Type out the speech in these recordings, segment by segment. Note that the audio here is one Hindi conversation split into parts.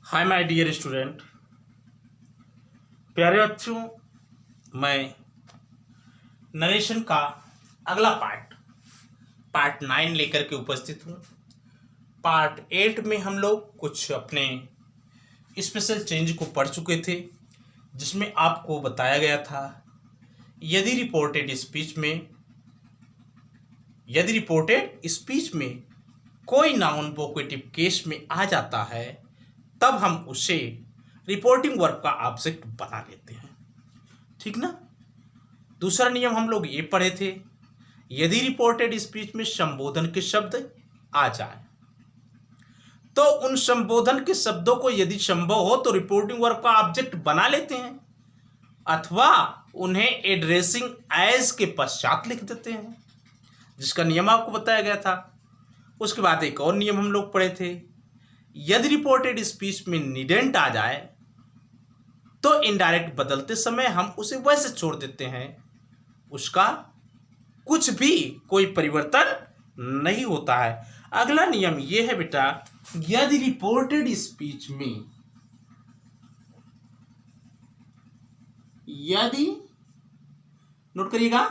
हाय माय डियर स्टूडेंट, प्यारे बच्चों। मैं नरेशन का अगला पार्ट 9 लेकर के उपस्थित हूँ। पार्ट 8 में हम लोग कुछ अपने स्पेशल चेंज को पढ़ चुके थे, जिसमें आपको बताया गया था यदि रिपोर्टेड स्पीच में कोई नाउन वोकेटिव केस में आ जाता है, तब हम उसे रिपोर्टिंग वर्ब का ऑब्जेक्ट बना लेते हैं। ठीक ना। दूसरा नियम हम लोग ये पढ़े थे, यदि रिपोर्टेड स्पीच में संबोधन के शब्द आ जाए तो उन संबोधन के शब्दों को यदि संभव हो तो रिपोर्टिंग वर्ब का ऑब्जेक्ट बना लेते हैं, अथवा उन्हें एड्रेसिंग एज के पश्चात लिख देते हैं, जिसका नियम आपको बताया गया था। उसके बाद एक और नियम हम लोग पढ़े थे, यदि रिपोर्टेड स्पीच में नीडेंट आ जाए तो इनडायरेक्ट बदलते समय हम उसे वैसे छोड़ देते हैं, उसका कुछ भी कोई परिवर्तन नहीं होता है। अगला नियम यह है बेटा, यदि रिपोर्टेड स्पीच में नोट करिएगा,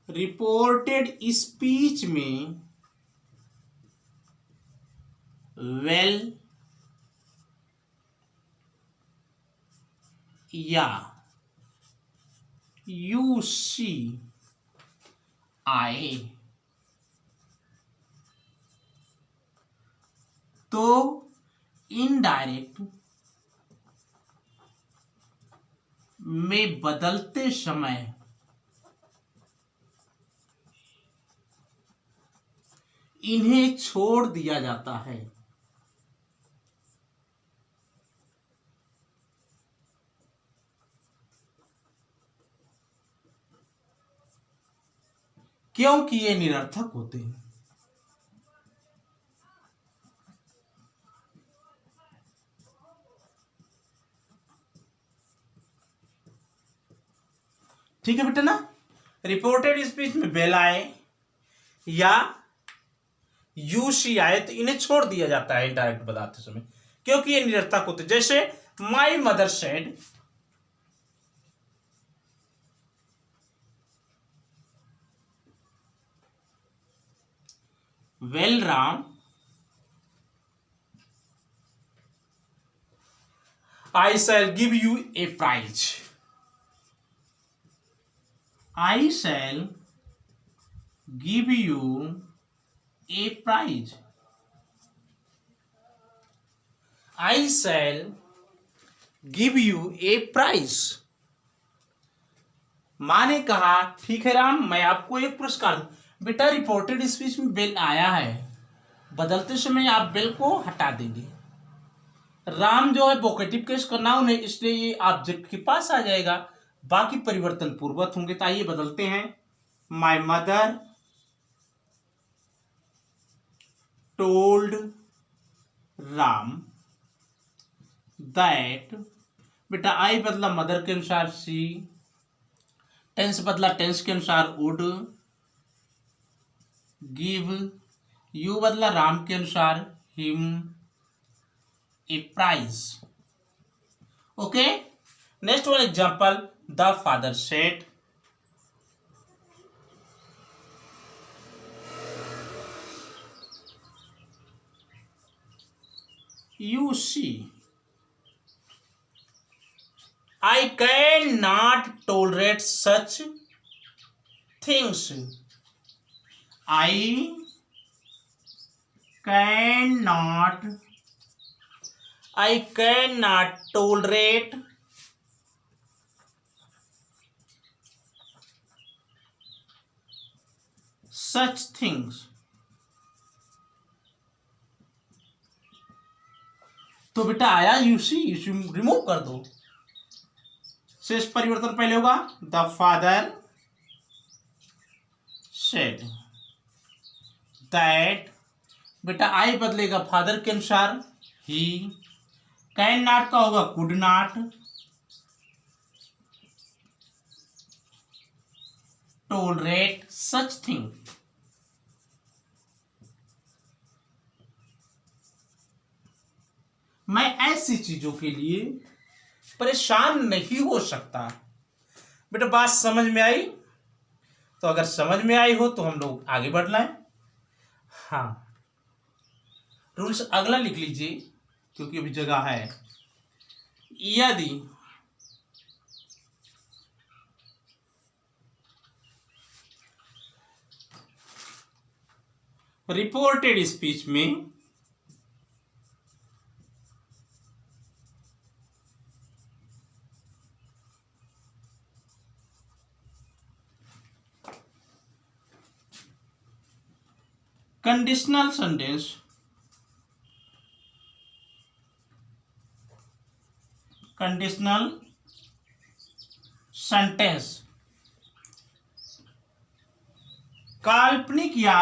रिपोर्टेड स्पीच में वेल या यू सी आए तो इनडायरेक्ट में बदलते समय इन्हें छोड़ दिया जाता है। क्योंकि ये निरर्थक होते हैं। ठीक है बेटा ना। रिपोर्टेड स्पीच में वेल आए या यूसी आए तो इन्हें छोड़ दिया जाता है इनडायरेक्ट बताते समय, क्योंकि ये निरर्थक होते। जैसे my mother said, well Ram, I shall give you a prize. I shall give you a prize. I shall give you a prize. माँ ने कहा ठीक है राम, मैं आपको एक पुरस्कार दूं। बेटा रिपोर्टेड स्पीच में बेल आया है, बदलते समय आप बेल को हटा देंगे। राम जो है वोकेटिव केस का नाउन है, इसलिए ये ऑब्जेक्ट के पास आ जाएगा, बाकी परिवर्तन पूर्वत होंगे। तो आइए बदलते हैं। My mother told Ram that, बेटा आई बदला मदर के अनुसार सी, टेंस बदला टेंस के अनुसार वुड, गिव, यू बदला राम के अनुसार him, a prize. Okay, next one example, the father said, you see, I cannot tolerate such things. I cannot tolerate such things. तो बेटा आया यूसी, रिमूव कर दो, शेष परिवर्तन पहले होगा। द फादर सेड दैट, बेटा आई बदलेगा फादर के अनुसार ही, कैन नॉट का होगा could not, tolerate such thing. मैं ऐसी चीजों के लिए परेशान नहीं हो सकता। बेटा बात समझ में आई? तो अगर समझ में आई हो तो हम लोग आगे बढ़ लाएं। हाँ, रूल्स अगला लिख लीजिए क्योंकि अभी जगह है। यदि रिपोर्टेड स्पीच में कंडीशनल सेंटेंस काल्पनिक या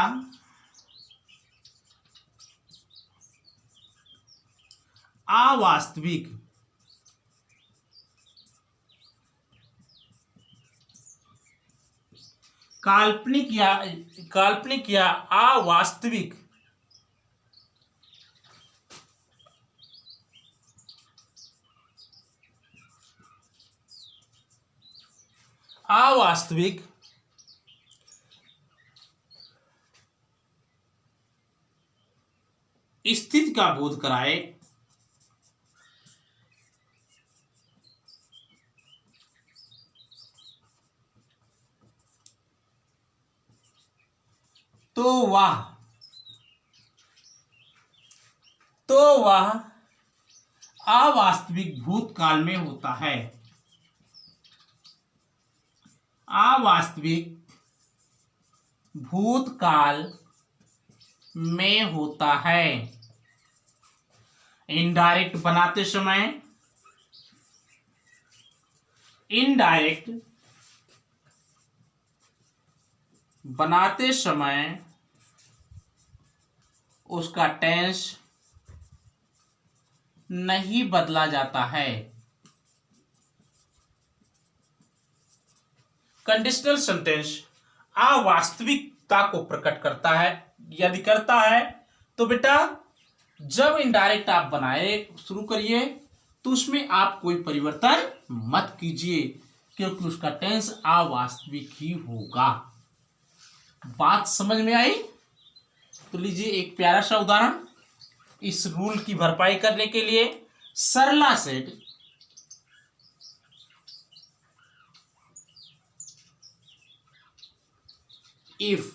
अवास्तविक काल्पनिक या अवास्तविक अवास्तविक स्थिति का बोध कराए तो वह अवास्तविक भूतकाल में होता है। अवास्तविक भूतकाल में होता है। इनडायरेक्ट बनाते समय उसका टेंस नहीं बदला जाता है। कंडीशनल सेंटेंस अवास्तविकता को प्रकट करता है। यदि करता है तो बेटा जब इनडायरेक्ट आप बनाए शुरू करिए तो उसमें आप कोई परिवर्तन मत कीजिए क्योंकि उसका टेंस अवास्तविक ही होगा। बात समझ में आई? तो लीजिए एक प्यारा सा उदाहरण इस रूल की भरपाई करने के लिए। Sarla said if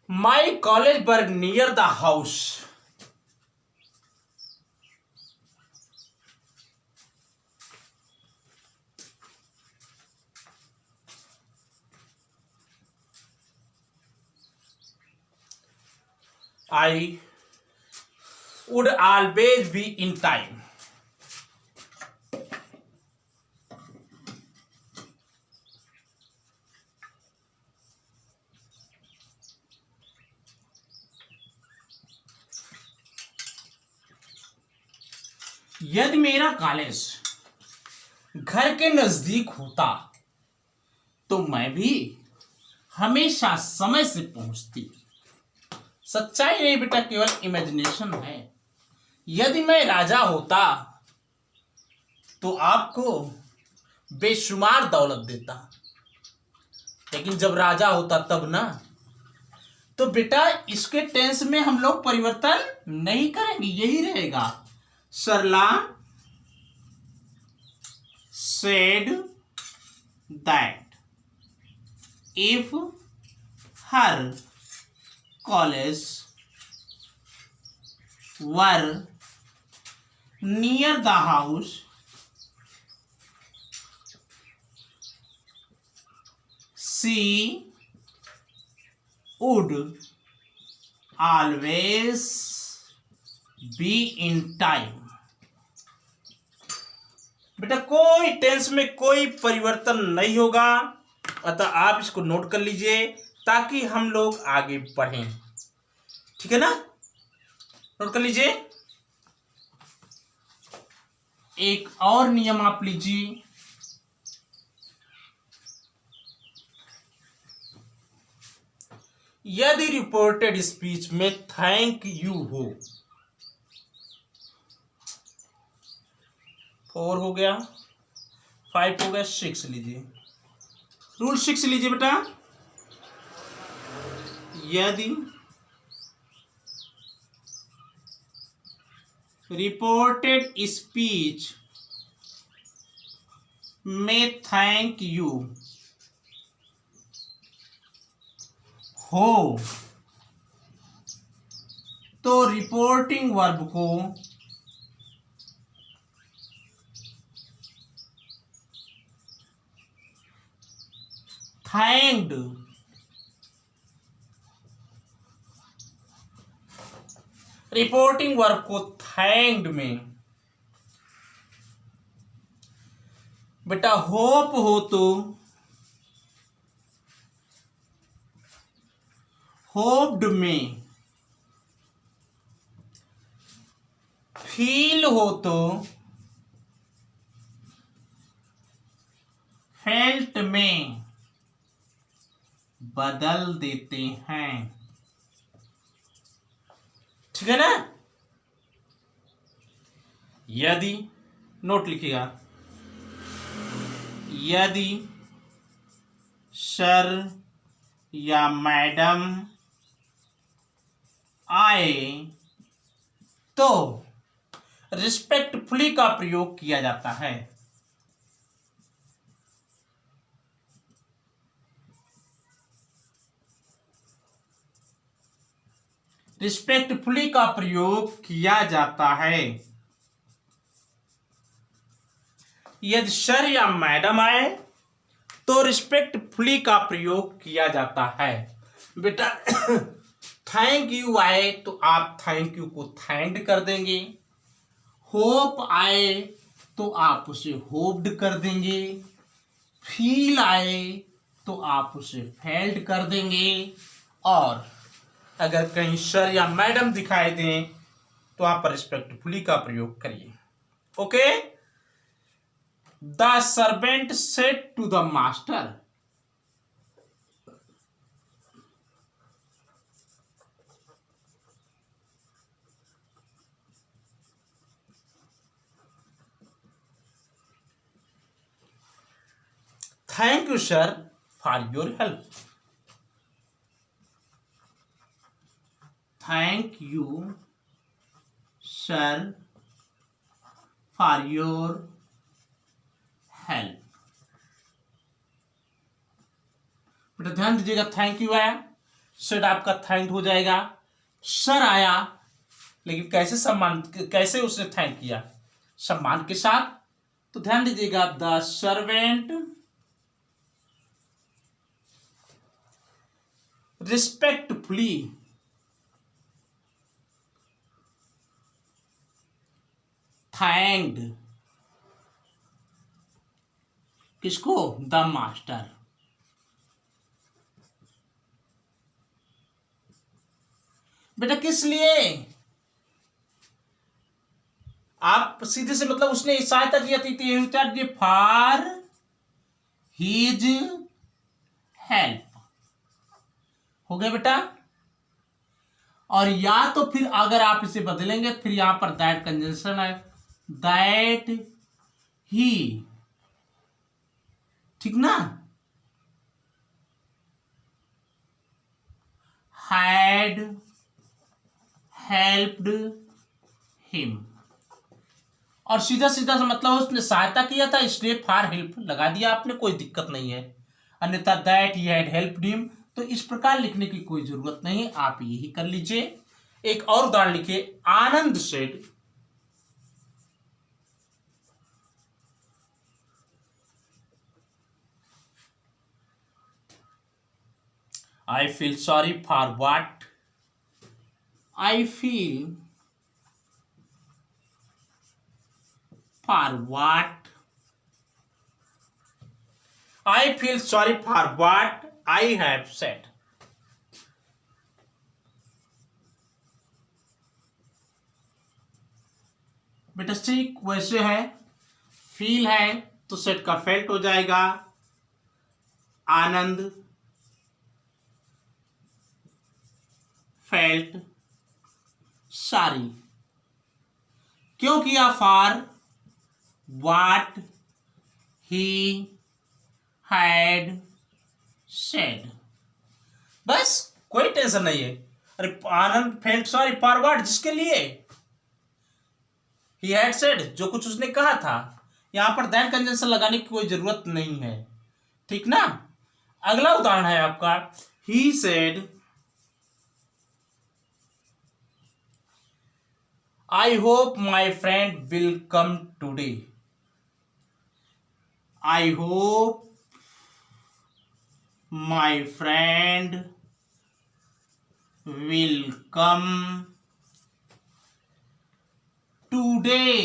my college were near the house I would always be in time. यदि मेरा कॉलेज घर के नजदीक होता तो मैं भी हमेशा समय से पहुंचती। सच्चाई नहीं बेटा, केवल इमेजिनेशन है। यदि मैं राजा होता तो आपको बेशुमार दौलत देता, लेकिन जब राजा होता तब ना। तो बेटा इसके टेंस में हम लोग परिवर्तन नहीं करेंगे, यही रहेगा। सरला said that if her college were near the house, she would always be in time. बेटा कोई टेंस में कोई परिवर्तन नहीं होगा, अतः आप इसको नोट कर लीजिए ताकि हम लोग आगे बढ़ें। ठीक है ना, नोट कर लीजिए। एक और नियम आप लीजिए, यदि रिपोर्टेड स्पीच में थैंक यू हो 4 हो गया, 5 हो गया, 6 लीजिए। रूल 6 लीजिए बेटा। यदि रिपोर्टेड स्पीच में थैंक यू हो तो रिपोर्टिंग वर्ब को थैंक्ड रिपोर्टिंग वर्ब को थैंक्ड में बेटा होप हो तो होप्ड में, फील हो तो फेल्ट में बदल देते हैं। ठीक है ना। यदि, नोट लिखिएगा, यदि सर या मैडम आए तो रिस्पेक्टफुली का प्रयोग किया जाता है। रिस्पेक्टफुली का प्रयोग किया जाता है। यदि सर या मैडम आए तो रिस्पेक्टफुली का प्रयोग किया जाता है। बेटा थैंक यू आए तो आप थैंक यू को थैंक्ड कर देंगे। होप आए तो आप उसे होप्ड कर देंगे। फील आए तो आप उसे फेल्ट कर देंगे। और अगर कहीं सर या मैडम दिखाई दें तो आप रिस्पेक्टफुली का प्रयोग करिए। Okay. The servant said to the master, thank you sir for your help. Thank you sir for your help. बेटा ध्यान दीजिएगा, थैंक यू आया, सर आपका थैंक हो जाएगा। सर आया लेकिन कैसे सम्मान, कैसे उसने थैंक किया? सम्मान के साथ। तो ध्यान दीजिएगा, द सर्वेंट रिस्पेक्टफुली थैंक्ड किसको? The master. बेटा किस लिए? आप सीधे से मतलब उसने सहायता की थी फॉर हीज हेल्प। हो गया बेटा। और या तो फिर अगर आप इसे बदलेंगे फिर यहां पर दैट कंजंक्शन है, दैट ही, ठीक ना, हैड हेल्प्ड हिम। और सीधा सीधा से मतलब उसने सहायता किया था इसलिए फॉर हेल्प लगा दिया आपने, कोई दिक्कत नहीं है। अन्यथा that he had helped him, तो इस प्रकार लिखने की कोई जरूरत नहीं, आप यही कर लीजिए। एक और उदाहरण लिखिए, आनंद said, I feel sorry for what I feel for what I feel sorry for what I have said. बेटा ठीक वैसे है, फील है तो सेट का फेल्ट हो जाएगा। आनंद फेल्ट सारी, क्यों किया? For what he had said। बस, कोई टेंशन नहीं है। अरे आनंद फेल्ट सॉरी फॉरवर्ड जिसके लिए he had said, जो कुछ उसने कहा था, यहां पर दैट कंजंक्शन लगाने की कोई जरूरत नहीं है, ठीक ना। अगला उदाहरण है आपका he said I hope my friend will come today। I hope my friend will come today।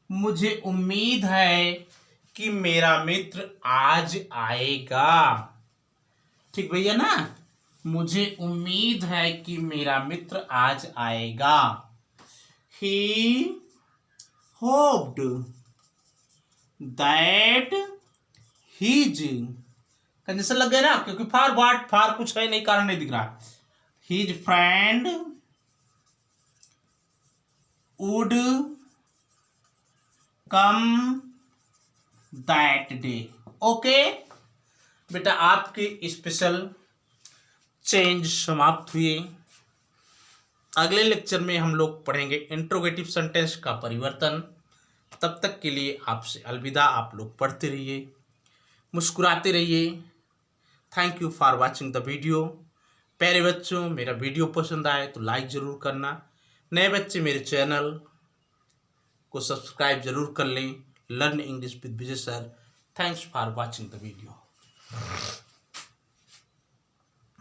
मुझे उम्मीद है कि मेरा मित्र आज आएगा। ठीक भैया ना, मुझे उम्मीद है कि मेरा मित्र आज आएगा। He hoped that his conjunction लग गया ना, क्योंकि फार वाट फार कुछ है नहीं, कारण नहीं दिख रहा। His friend would come that day। Okay बेटा, आपके स्पेशल चेंज समाप्त हुए। अगले लेक्चर में हम लोग पढ़ेंगे इंट्रोगेटिव सेंटेंस का परिवर्तन। तब तक के लिए आपसे अलविदा। आप लोग पढ़ते रहिए, मुस्कुराते रहिए। Thank you for watching the video. प्यारे बच्चों, मेरा वीडियो पसंद आए तो लाइक ज़रूर करना। नए बच्चे मेरे चैनल को सब्सक्राइब जरूर कर लें। Learn English with Vijay sir. Thanks for watching the video.